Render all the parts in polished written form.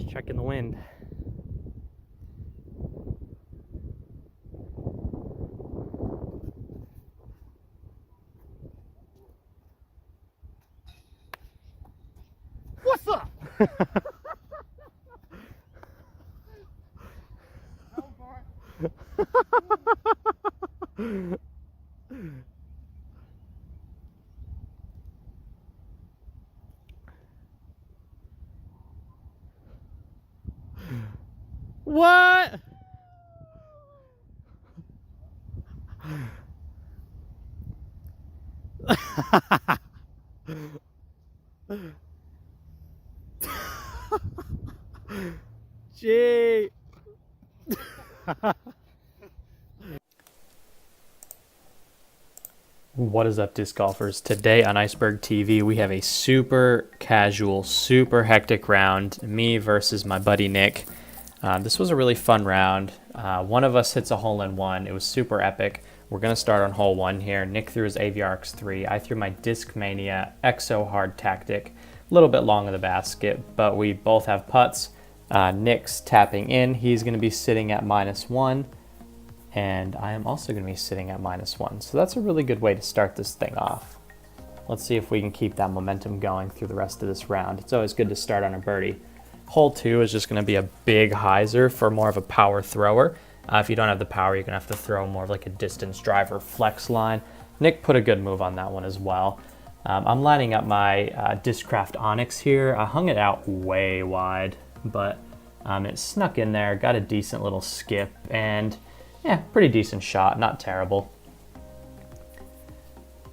checking the wind. What's up? What? Gee. What is up, disc golfers? Today on Iceberg TV, we have a super casual, super hectic round. Me versus my buddy Nick. This was a really fun round. One of us hits a hole-in-one. It was super epic. We're going to start on hole 1 here. Nick threw his AVRX3. I threw my Discmania Exo Hard Tactic. A little bit long of the basket, but we both have putts. Nick's tapping in. He's going to be sitting at -1. And I am also going to be sitting at -1. So that's a really good way to start this thing off. Let's see if we can keep that momentum going through the rest of this round. It's always good to start on a birdie. Hole 2 is just going to be a big hyzer for more of a power thrower. If you don't have the power, you're going to have to throw more of like a distance driver flex line. Nick put a good move on that one as well. I'm lining up my Discraft Onyx here. I hung it out way wide, but it snuck in there, got a decent little skip, and yeah, pretty decent shot, not terrible.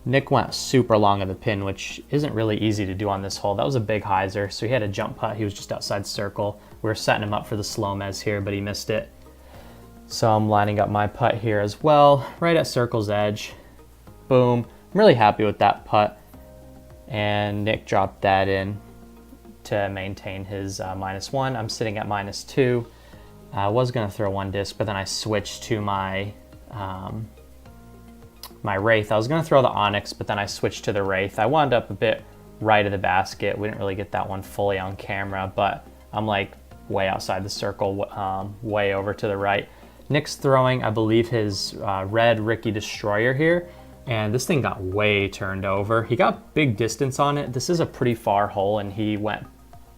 Nick went super long of the pin, which isn't really easy to do on this hole. That was a big hyzer, so he had a jump putt. He was just outside circle. We were setting him up for the slow mez here, but he missed it. So I'm lining up my putt here as well, right at circle's edge. Boom. I'm really happy with that putt. And Nick dropped that in to maintain his -1. I'm sitting at -2. I was going to throw one disc, but then I switched to my my Wraith. I was going to throw the Onyx, but then I switched to the Wraith. I wound up a bit right of the basket. We didn't really get that one fully on camera, but I'm like way outside the circle, way over to the right. Nick's throwing, I believe, his red Ricky Destroyer here, and this thing got way turned over. He got big distance on it. This is a pretty far hole, and he went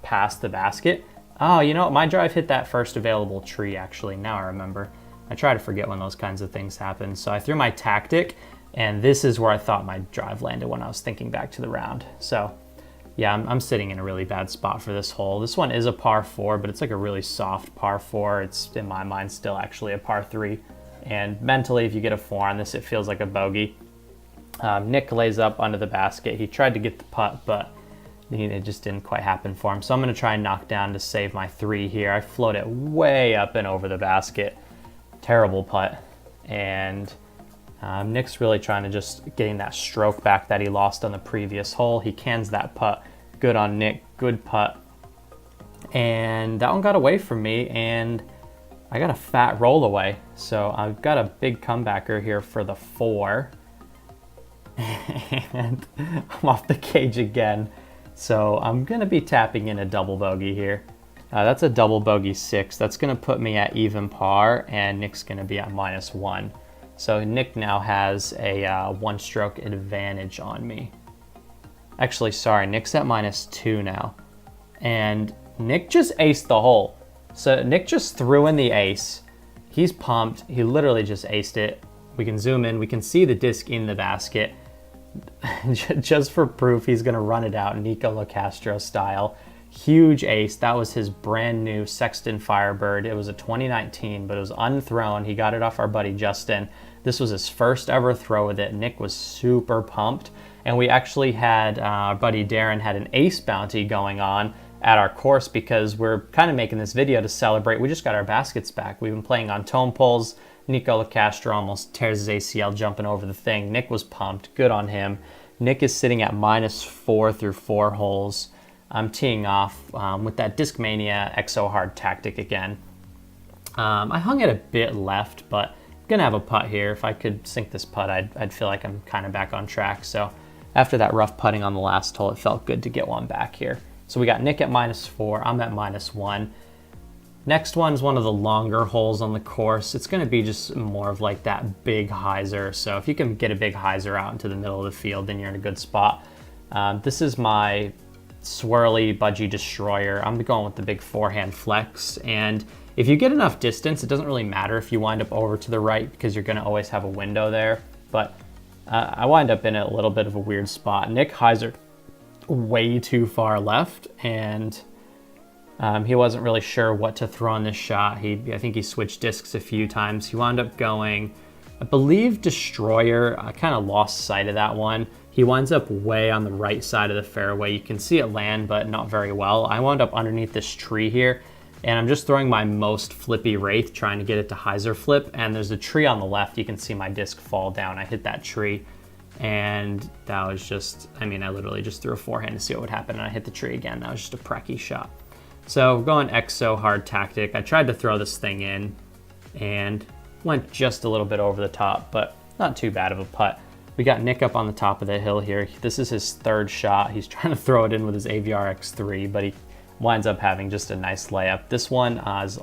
past the basket. Oh, you know what? My drive hit that first available tree, actually. Now I remember. I try to forget when those kinds of things happen. So I threw my Tactic, and this is where I thought my drive landed when I was thinking back to the round. So yeah, I'm sitting in a really bad spot for this hole. This one is a par 4, but it's like a really soft par 4. It's, in my mind, still actually a par 3. And mentally, if you get a 4 on this, it feels like a bogey. Nick lays up under the basket. He tried to get the putt, but it just didn't quite happen for him. So I'm going to try and knock down to save my 3 here. I float it way up and over the basket. Terrible putt. And Nick's really trying to just gain that stroke back that he lost on the previous hole. He cans that putt. Good on Nick. Good putt. And that one got away from me, and I got a fat roll away. So I've got a big comebacker here for the 4. And I'm off the cage again. So I'm going to be tapping in a double bogey here. That's a double bogey 6. That's going to put me at even par, and Nick's going to be at -1. So Nick now has a 1-stroke advantage on me. Actually, sorry, Nick's at -2 now. And Nick just aced the hole. So Nick just threw in the ace. He's pumped. He literally just aced it. We can zoom in. We can see the disc in the basket. Just for proof, he's going to run it out Nico LaCastro style. Huge ace. That was his brand new Sexton Firebird. It was a 2019, but it was unthrown. He got it off our buddy Justin. This was his first ever throw with it. Nick was super pumped. And we actually had, our buddy Darren had an ace bounty going on at our course because we're kind of making this video to celebrate. We just got our baskets back. We've been playing on tone poles. Nico LaCastro almost tears his ACL jumping over the thing. Nick was pumped. Good on him. Nick is sitting at -4 through 4 holes. I'm teeing off with that Discmania Exo Hard Tactic again. I hung it a bit left, but I'm going to have a putt here. If I could sink this putt, I'd feel like I'm kind of back on track. So after that rough putting on the last hole, it felt good to get one back here. So we got Nick at -4. I'm at -1. Next one's one of the longer holes on the course. It's going to be just more of like that big hyzer. So if you can get a big hyzer out into the middle of the field, then you're in a good spot. This is my swirly budgie destroyer. I'm going with the big forehand flex, and if you get enough distance, it doesn't really matter if you wind up over to the right because you're going to always have a window there. But I wind up in a little bit of a weird spot. Nick hyzered way too far left, and he wasn't really sure what to throw on this shot. I think he switched discs a few times. He wound up going, I believe, destroyer. I kind of lost sight of that one. He winds up way on the right side of the fairway. You can see it land, but not very well. I wound up underneath this tree here, and I'm just throwing my most flippy wraith, trying to get it to hyzer flip, and there's a tree on the left. You can see my disc fall down. I hit that tree, and that was just, I literally just threw a forehand to see what would happen, and I hit the tree again. That was just a precky shot. So going XO hard tactic, I tried to throw this thing in, and went just a little bit over the top, but not too bad of a putt. We got Nick up on the top of the hill here. This is his third shot. He's trying to throw it in with his AVR X3, but he winds up having just a nice layup. This one is,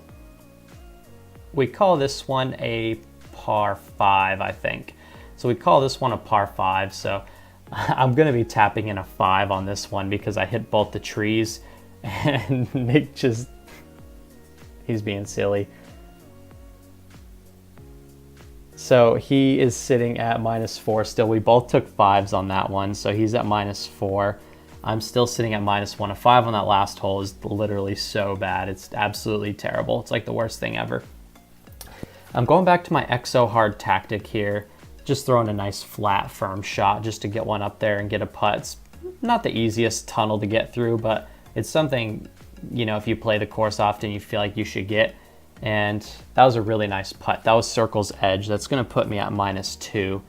we call this one a par 5, I think. So we call this one a par 5. So I'm going to be tapping in a 5 on this one because I hit both the trees, and Nick just, he's being silly. So he is sitting at -4 still. We both took 5s on that one, so he's at -4. I'm still sitting at -1. A 5 on that last hole is literally so bad. It's absolutely terrible. It's like the worst thing ever. I'm going back to my XO hard tactic here, just throwing a nice flat firm shot just to get one up there and get a putt. It's not the easiest tunnel to get through, but it's something, you know, if you play the course often, you feel like you should get. And that was a really nice putt. That was circle's edge. That's going to put me at -2.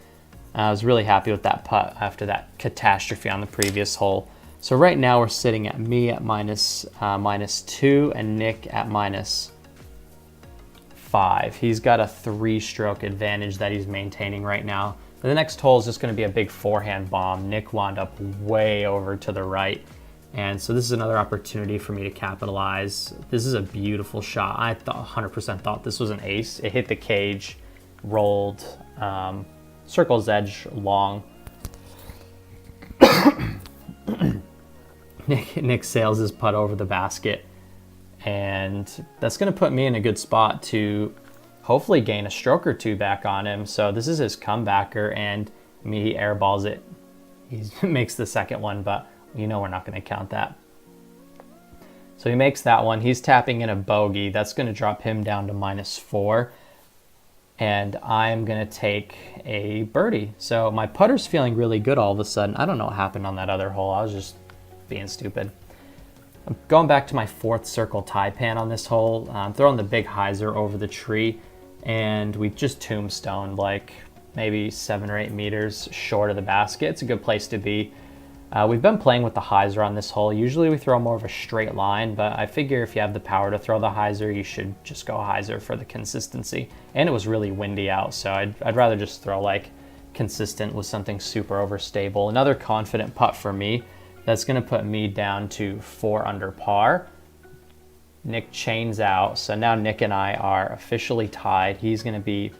I was really happy with that putt after that catastrophe on the previous hole. So right now we're sitting at me at -2 and Nick at -5. He's got a 3-stroke advantage that he's maintaining right now. The next hole is just going to be a big forehand bomb. Nick wound up way over to the right. And so this is another opportunity for me to capitalize. This is a beautiful shot. I 100% thought this was an ace. It hit the cage, rolled, circle's edge long. Nick sails his putt over the basket, and that's going to put me in a good spot to hopefully gain a stroke or two back on him. So this is his comebacker, and he airballs it. He makes the second one, but you know we're not going to count that. So he makes that one. He's tapping in a bogey. That's going to drop him down to -4. And I'm going to take a birdie. So my putter's feeling really good all of a sudden. I don't know what happened on that other hole. I was just being stupid. I'm going back to my 4th circle tie pan on this hole. I'm throwing the big hyzer over the tree. And we just tombstoned like maybe 7 or 8 meters short of the basket. It's a good place to be. We've been playing with the hyzer on this hole. Usually we throw more of a straight line, but I figure if you have the power to throw the hyzer, you should just go hyzer for the consistency. And it was really windy out, so I'd rather just throw like consistent with something super overstable. Another confident putt for me. That's going to put me down to 4 under par. Nick chains out, so now Nick and I are officially tied. He's going to be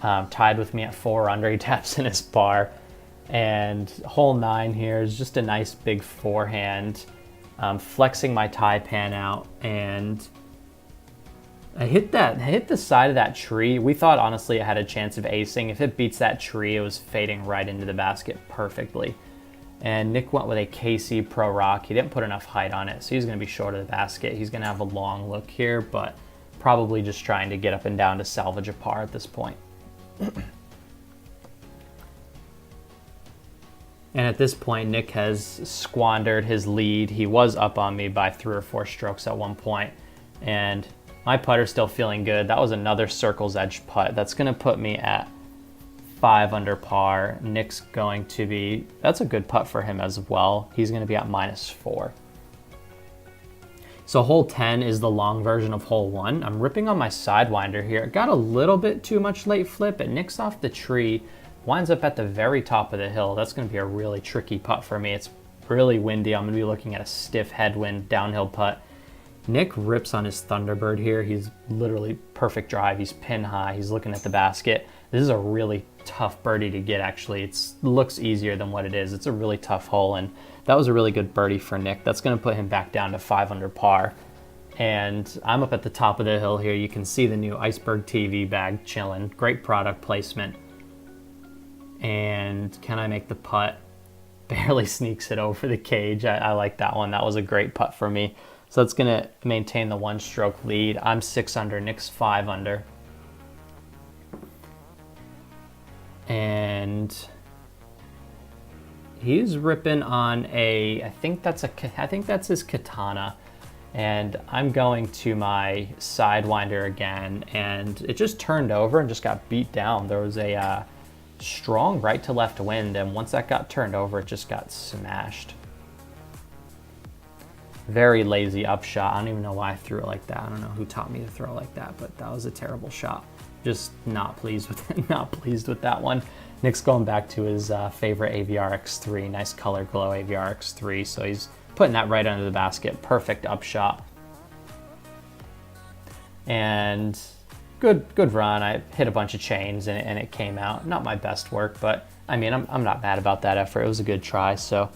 tied with me at 4 under. He taps in his par. And hole 9 here is just a nice big forehand, flexing my tie pan out, and I hit the side of that tree. We thought honestly it had a chance of acing. If it beats that tree, it was fading right into the basket perfectly. And Nick went with a KC Pro Rock. He didn't put enough height on it, so he's going to be short of the basket. He's going to have a long look here, but probably just trying to get up and down to salvage a par at this point. And at this point, Nick has squandered his lead. He was up on me by 3 or 4 strokes at one point, and my putter's still feeling good. That was another circle's edge putt. That's going to put me at 5 under par. Nick's going to be, that's a good putt for him as well. He's going to be at -4. So hole 10 is the long version of hole 1. I'm ripping on my Sidewinder here. Got a little bit too much late flip. It nicks off the tree. Winds up at the very top of the hill. That's going to be a really tricky putt for me. It's really windy. I'm going to be looking at a stiff headwind downhill putt. Nick rips on his Thunderbird here. He's literally perfect drive. He's pin high. He's looking at the basket. This is a really tough birdie to get, actually. It looks easier than what it is. It's a really tough hole, and that was a really good birdie for Nick. That's going to put him back down to 5 under par. And I'm up at the top of the hill here. You can see the new Iceberg TV bag chilling. Great product placement. And can I make the putt? Barely sneaks it over the cage. I like that one. That was a great putt for me. So that's going to maintain the 1-stroke lead. I'm 6 under, Nick's 5 under. And he's ripping on I think that's his Katana. And I'm going to my Sidewinder again, and it just turned over and just got beat down. There was a strong right to left wind, and once that got turned over, it just got smashed. Very lazy upshot. I don't even know why I threw it like that. I don't know who taught me to throw like that, but that was a terrible shot. Just not pleased with it. Not pleased with that one. Nick's going back to his favorite AVR X3, nice color glow AVR X3. So he's putting that right under the basket. Perfect upshot. And good run. I hit a bunch of chains and it came out. Not my best work, but I mean, I'm not mad about that effort. It was a good try. So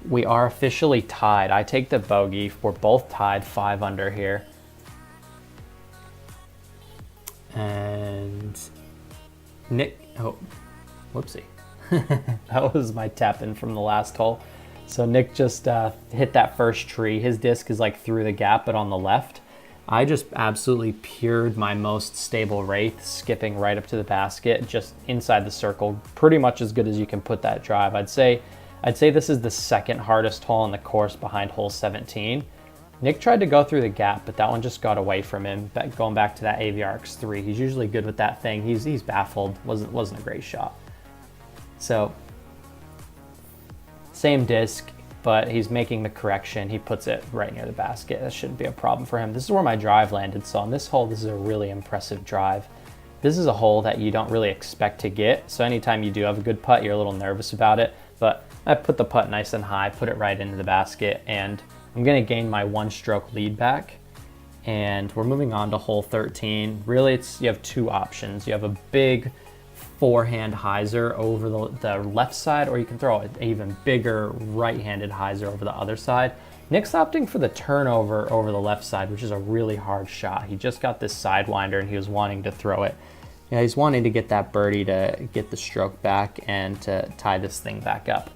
we are officially tied. I take the bogey. We're both tied 5 under here. And Nick, oh, whoopsie. That was my tap in from the last hole. So Nick just hit that first tree. His disc is like through the gap, but on the left. I just absolutely pured my most stable wraith, skipping right up to the basket, just inside the circle. Pretty much as good as you can put that drive. I'd say this is the second hardest hole on the course behind hole 17. Nick tried to go through the gap, but that one just got away from him. Going back to that AVR X3, he's usually good with that thing. He's baffled. Wasn't a great shot. So same disc, but he's making the correction. He puts it right near the basket. That shouldn't be a problem for him. This is where my drive landed. So on this hole, this is a really impressive drive. This is a hole that you don't really expect to get. So anytime you do have a good putt, you're a little nervous about it. But I put the putt nice and high, put it right into the basket, and I'm going to gain my 1-stroke lead back. And we're moving on to hole 13. Really, you have 2 options. You have a big forehand hyzer over the left side, or you can throw an even bigger right-handed hyzer over the other side. Nick's opting for the turnover over the left side, which is a really hard shot. He just got this Sidewinder and he was wanting to throw it. Yeah, he's wanting to get that birdie to get the stroke back and to tie this thing back up.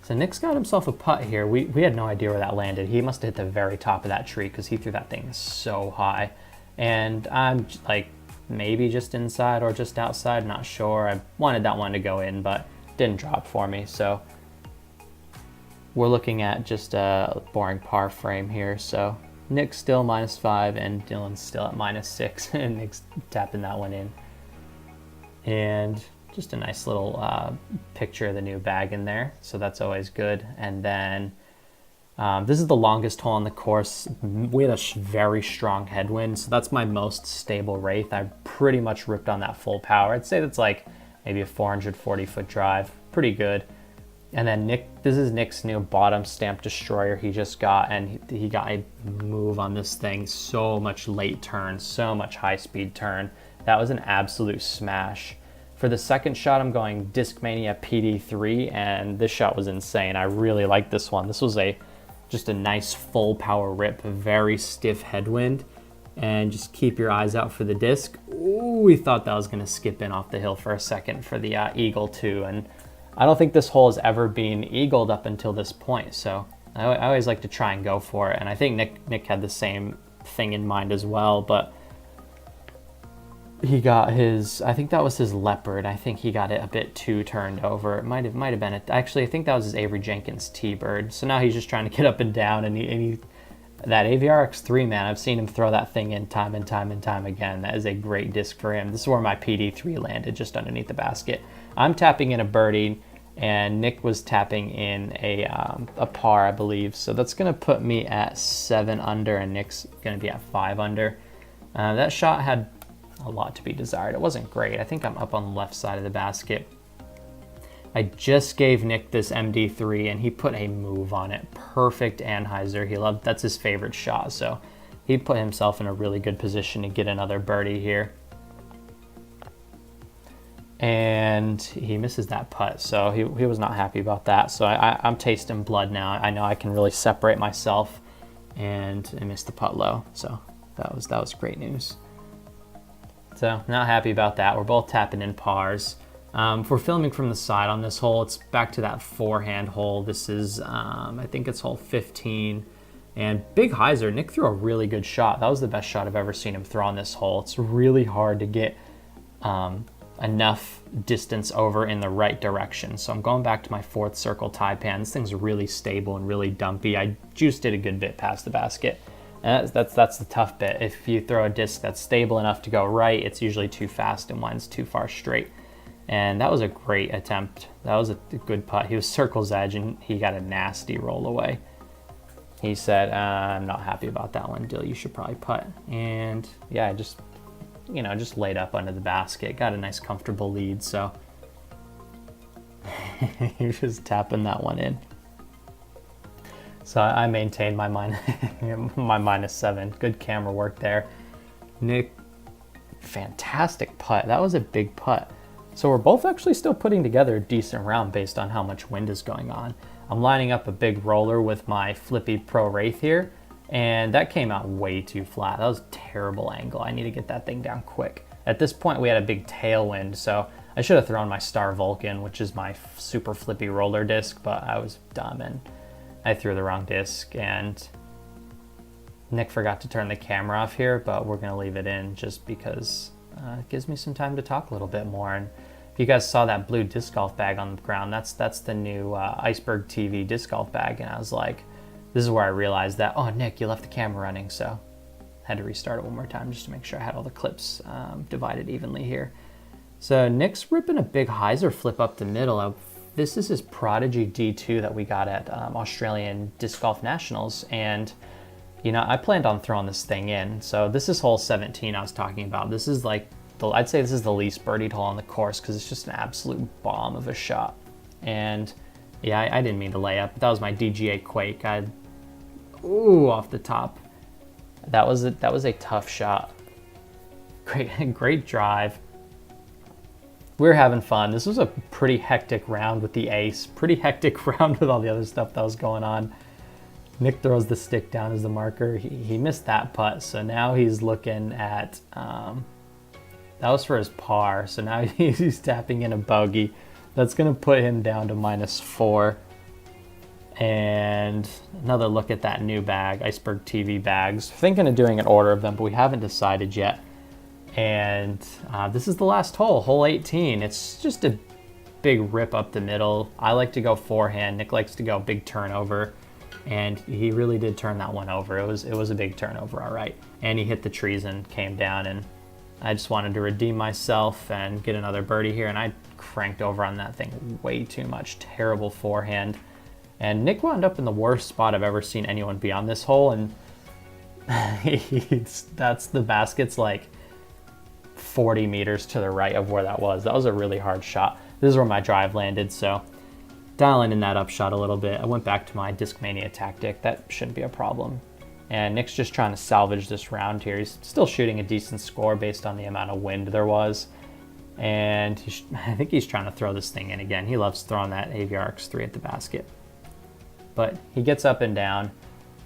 So Nick's got himself a putt here. We had no idea where that landed. He must have hit the very top of that tree because he threw that thing so high. And I'm like maybe just inside or just outside, not sure. I wanted that one to go in, but didn't drop for me. So we're looking at just a boring par frame here. So Nick's still -5 and Dylan's still at -6 and Nick's tapping that one in. And just a nice little picture of the new bag in there. So that's always good. And then this is the longest hole on the course. We had a very strong headwind. So that's my most stable wraith. I pretty much ripped on that full power. I'd say that's like maybe a 440-foot drive. Pretty good. And then this is Nick's new bottom stamp destroyer he just got, and he got a move on this thing. So much late turn, so much high speed turn. That was an absolute smash. For the second shot, I'm going Discmania PD3, and this shot was insane. I really like this one. This was just a nice full power rip, a very stiff headwind, and just keep your eyes out for the disc. Ooh, we thought that was gonna skip in off the hill for a second for the eagle too, and I don't think this hole has ever been eagled up until this point, so I always like to try and go for it, and I think Nick had the same thing in mind as well, but he got I think that was his leopard. I think he got it a bit too turned over. It might have been actually, I think that was his Avery Jenkins T-Bird. So now he's just trying to get up and down, and that AVR X3, man, I've seen him throw that thing in time and time and time again. That is a great disc for him. This is where my PD3 landed, just underneath the basket. I'm tapping in a birdie, and Nick was tapping in a par, I believe. So that's going to put me at 7 under, and Nick's going to be at 5 under. That shot had a lot to be desired. It wasn't great. I think I'm up on the left side of the basket. I just gave Nick this MD3 and he put a move on it. Perfect Anheuser. That's his favorite shot. So he put himself in a really good position to get another birdie here. And he misses that putt. So he was not happy about that. So I'm tasting blood now. I know I can really separate myself, and I missed the putt low. So that was great news. So not happy about that. We're both tapping in pars. If we're filming from the side on this hole, it's back to that forehand hole. This is, I think it's hole 15. And big hyzer, Nick threw a really good shot. That was the best shot I've ever seen him throw on this hole. It's really hard to get enough distance over in the right direction. So I'm going back to my 4th circle taipan. This thing's really stable and really dumpy. I juiced it a good bit past the basket. And that's the tough bit. If you throw a disc that's stable enough to go right, it's usually too fast and winds too far straight. And that was a great attempt. That was a good putt. He was circle's edge and he got a nasty roll away. He said, I'm not happy about that one, Dill. You should probably putt. And yeah, I just laid up under the basket. Got a nice comfortable lead, so he was just tapping that one in. So I maintained my -7. Good camera work there. Nick, fantastic putt. That was a big putt. So we're both actually still putting together a decent round based on how much wind is going on. I'm lining up a big roller with my Flippy Pro Wraith here, and that came out way too flat. That was a terrible angle. I need to get that thing down quick. At this point, we had a big tailwind, so I should have thrown my Star Vulcan, which is my super flippy roller disc, but I was dumb and I threw the wrong disc, and Nick forgot to turn the camera off here, but we're gonna leave it in just because it gives me some time to talk a little bit more. And if you guys saw that blue disc golf bag on the ground, that's the new Iceberg TV disc golf bag. And I was like, this is where I realized that, oh, Nick, you left the camera running. So I had to restart it one more time just to make sure I had all the clips divided evenly here. So Nick's ripping a big hyzer flip up the middle. This is his Prodigy D2 that we got at Australian Disc Golf Nationals. And you know, I planned on throwing this thing in. So this is hole 17 I was talking about. This is like, I'd say this is the least birdied hole on the course because it's just an absolute bomb of a shot. And yeah, I didn't mean to lay up. That was my DGA Quake. Ooh, off the top. That was a tough shot. Great drive. We were having fun. This was a pretty hectic round with the ace. Pretty hectic round with all the other stuff that was going on. Nick throws the stick down as the marker. He missed that putt, so now he's looking at, that was for his par, so now he's tapping in a bogey. That's gonna put him down to -4. And another look at that new bag, Iceberg TV bags. Thinking of doing an order of them, but we haven't decided yet. And this is the last hole, hole 18. It's just a big rip up the middle. I like to go forehand. Nick likes to go big turnover. And he really did turn that one over. It was a big turnover, all right. And he hit the trees and came down, and I just wanted to redeem myself and get another birdie here, and I cranked over on that thing way too much. Terrible forehand. And Nick wound up in the worst spot I've ever seen anyone be on this hole, and the basket's like 40 meters to the right of where that was. That was a really hard shot. This is where my drive landed, so dialing in that upshot a little bit. I went back to my Discmania tactic. That shouldn't be a problem. And Nick's just trying to salvage this round here. He's still shooting a decent score based on the amount of wind there was. And I think he's trying to throw this thing in again. He loves throwing that AVR X3 at the basket. But he gets up and down.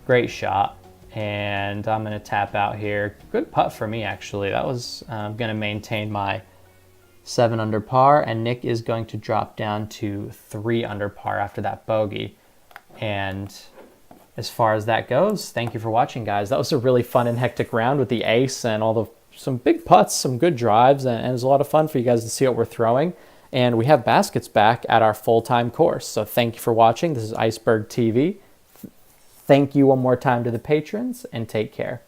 Great shot. And I'm going to tap out here. Good putt for me, actually. That was going to maintain my 7 under par, and Nick is going to drop down to 3 under par after that bogey. And as far as that goes, thank you for watching, guys. That was a really fun and hectic round with the ace and some big putts, some good drives, and it was a lot of fun for you guys to see what we're throwing. And we have baskets back at our full-time course. So thank you for watching. This is Iceberg TV. Thank you one more time to the patrons, and take care.